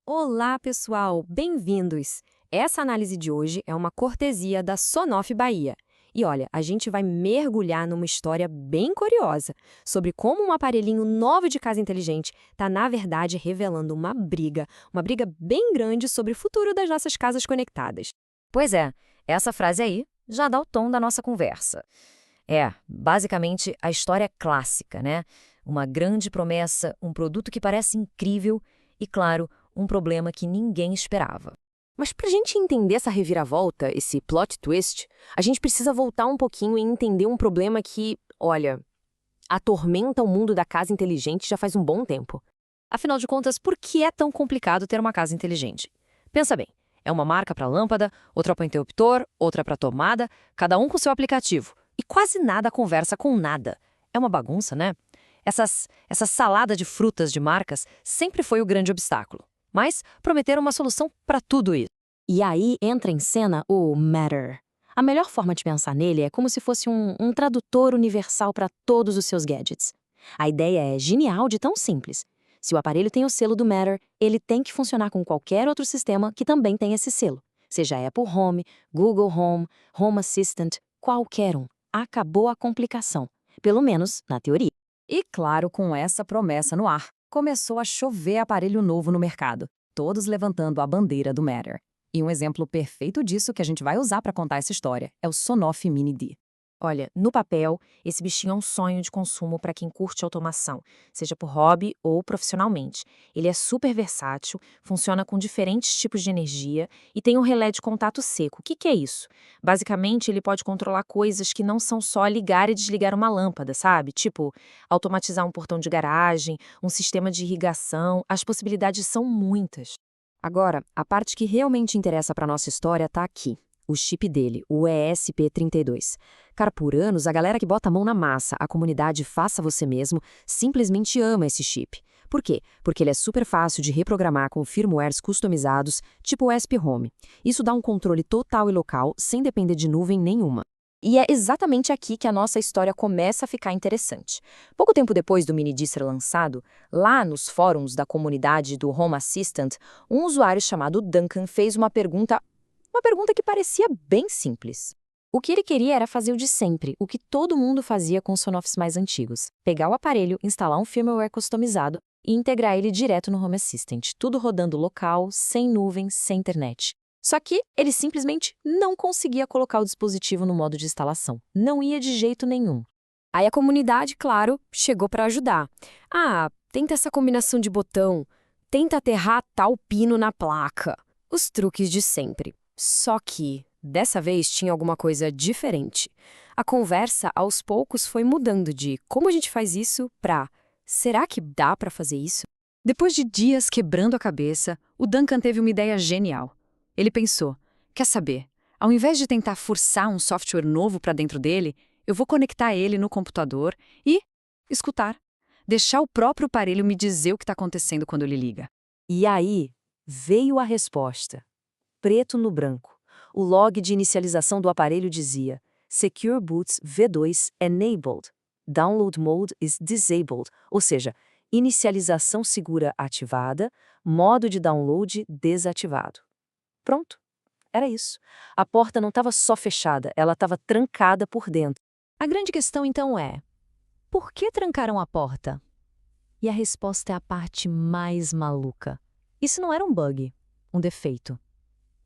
Olá, pessoal! Bem-vindos! Essa análise de hoje é uma cortesia da Sonoff Bahia. E olha, a gente vai mergulhar numa história bem curiosa sobre como um aparelhinho novo de casa inteligente está, na verdade, revelando uma briga bem grande sobre o futuro das nossas casas conectadas. Pois é, essa frase aí já dá o tom da nossa conversa. É, basicamente, a história clássica, né? Uma grande promessa, um produto que parece incrível e, claro, um problema que ninguém esperava. Mas para a gente entender essa reviravolta, esse plot twist, a gente precisa voltar um pouquinho e entender um problema que, olha, atormenta o mundo da casa inteligente já faz um bom tempo. Afinal de contas, por que é tão complicado ter uma casa inteligente? Pensa bem, é uma marca para lâmpada, outra para interruptor, outra para tomada, cada um com seu aplicativo. E quase nada conversa com nada. É uma bagunça, né? Essa salada de frutas de marcas sempre foi o grande obstáculo. Mas prometeram uma solução para tudo isso. E aí entra em cena o Matter. A melhor forma de pensar nele é como se fosse um tradutor universal para todos os seus gadgets. A ideia é genial de tão simples. Se o aparelho tem o selo do Matter, ele tem que funcionar com qualquer outro sistema que também tem esse selo. Seja Apple Home, Google Home, Home Assistant, qualquer um. Acabou a complicação. Pelo menos na teoria. E claro, com essa promessa no ar, começou a chover aparelho novo no mercado, todos levantando a bandeira do Matter. E um exemplo perfeito disso que a gente vai usar para contar essa história é o Sonoff Mini D. Olha, no papel, esse bichinho é um sonho de consumo para quem curte automação, seja por hobby ou profissionalmente. Ele é super versátil, funciona com diferentes tipos de energia e tem um relé de contato seco. O que é isso? Basicamente, ele pode controlar coisas que não são só ligar e desligar uma lâmpada, sabe? Tipo, automatizar um portão de garagem, um sistema de irrigação. As possibilidades são muitas. Agora, a parte que realmente interessa para nossa história está aqui. O chip dele, o ESP32. Cara, por anos, a galera que bota a mão na massa, a comunidade faça você mesmo, simplesmente ama esse chip. Por quê? Porque ele é super fácil de reprogramar com firmwares customizados, tipo o ESP Home. Isso dá um controle total e local, sem depender de nuvem nenhuma. E é exatamente aqui que a nossa história começa a ficar interessante. Pouco tempo depois do Mini-D ser lançado, lá nos fóruns da comunidade do Home Assistant, um usuário chamado Duncan fez uma pergunta que parecia bem simples. O que ele queria era fazer o de sempre, o que todo mundo fazia com os Sonoffs mais antigos. Pegar o aparelho, instalar um firmware customizado e integrar ele direto no Home Assistant, tudo rodando local, sem nuvem, sem internet. Só que ele simplesmente não conseguia colocar o dispositivo no modo de instalação. Não ia de jeito nenhum. Aí a comunidade, claro, chegou para ajudar. Ah, tenta essa combinação de botão, tenta aterrar tal pino na placa. Os truques de sempre. Só que, dessa vez, tinha alguma coisa diferente. A conversa, aos poucos, foi mudando de como a gente faz isso para será que dá para fazer isso? Depois de dias quebrando a cabeça, o Duncan teve uma ideia genial. Ele pensou, quer saber, ao invés de tentar forçar um software novo para dentro dele, eu vou conectar ele no computador e escutar. Deixar o próprio aparelho me dizer o que está acontecendo quando ele liga. E aí veio a resposta. Preto no branco. O log de inicialização do aparelho dizia Secure Boots V2 Enabled. Download Mode is Disabled, ou seja, inicialização segura ativada, modo de download desativado. Pronto, era isso. A porta não estava só fechada, ela estava trancada por dentro. A grande questão então é, por que trancaram a porta? E a resposta é a parte mais maluca. Isso não era um bug, um defeito.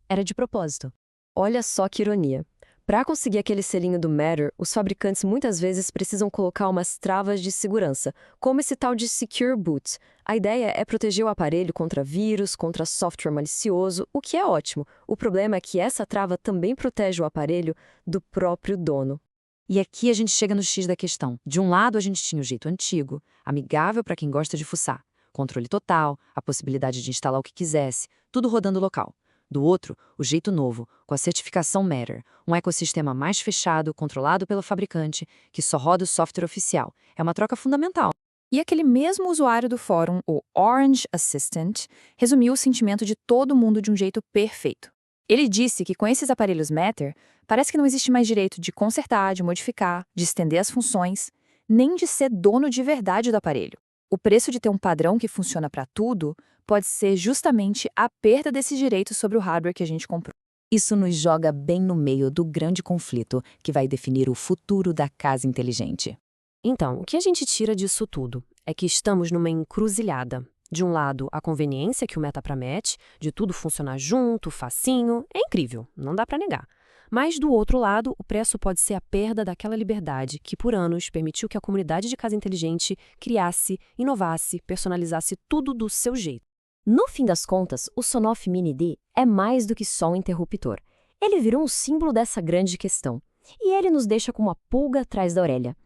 Era de propósito. Olha só que ironia. Para conseguir aquele selinho do Matter, os fabricantes muitas vezes precisam colocar umas travas de segurança, como esse tal de Secure Boot. A ideia é proteger o aparelho contra vírus, contra software malicioso, o que é ótimo. O problema é que essa trava também protege o aparelho do próprio dono. E aqui a gente chega no X da questão. De um lado, a gente tinha o jeito antigo, amigável para quem gosta de fuçar. Controle total, a possibilidade de instalar o que quisesse, tudo rodando local. Do outro, o jeito novo, com a certificação Matter, um ecossistema mais fechado, controlado pelo fabricante, que só roda o software oficial. É uma troca fundamental. E aquele mesmo usuário do fórum, o Orange Assistant, resumiu o sentimento de todo mundo de um jeito perfeito. Ele disse que com esses aparelhos Matter, parece que não existe mais direito de consertar, de modificar, de estender as funções, nem de ser dono de verdade do aparelho. O preço de ter um padrão que funciona para tudo pode ser justamente a perda desse direito sobre o hardware que a gente comprou. Isso nos joga bem no meio do grande conflito que vai definir o futuro da casa inteligente. Então, o que a gente tira disso tudo é que estamos numa encruzilhada. De um lado, a conveniência que o Meta promete, de tudo funcionar junto, facinho, é incrível, não dá para negar. Mas, do outro lado, o preço pode ser a perda daquela liberdade que, por anos, permitiu que a comunidade de casa inteligente criasse, inovasse, personalizasse tudo do seu jeito. No fim das contas, o Sonoff Mini D é mais do que só um interruptor. Ele virou um símbolo dessa grande questão. E ele nos deixa com uma pulga atrás da orelha.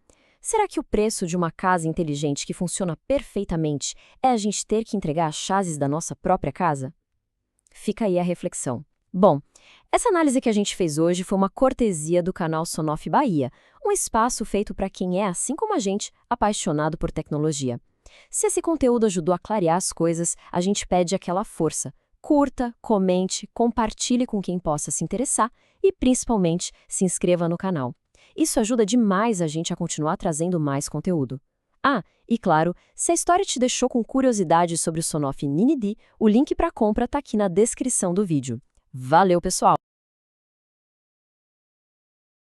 Será que o preço de uma casa inteligente que funciona perfeitamente é a gente ter que entregar as chaves da nossa própria casa? Fica aí a reflexão. Bom, essa análise que a gente fez hoje foi uma cortesia do canal Sonoff Bahia, um espaço feito para quem é, assim como a gente, apaixonado por tecnologia. Se esse conteúdo ajudou a clarear as coisas, a gente pede aquela força. Curta, comente, compartilhe com quem possa se interessar e, principalmente, se inscreva no canal. Isso ajuda demais a gente a continuar trazendo mais conteúdo. Ah, e claro, se a história te deixou com curiosidade sobre o Sonoff Mini D, o link para compra está aqui na descrição do vídeo. Valeu, pessoal!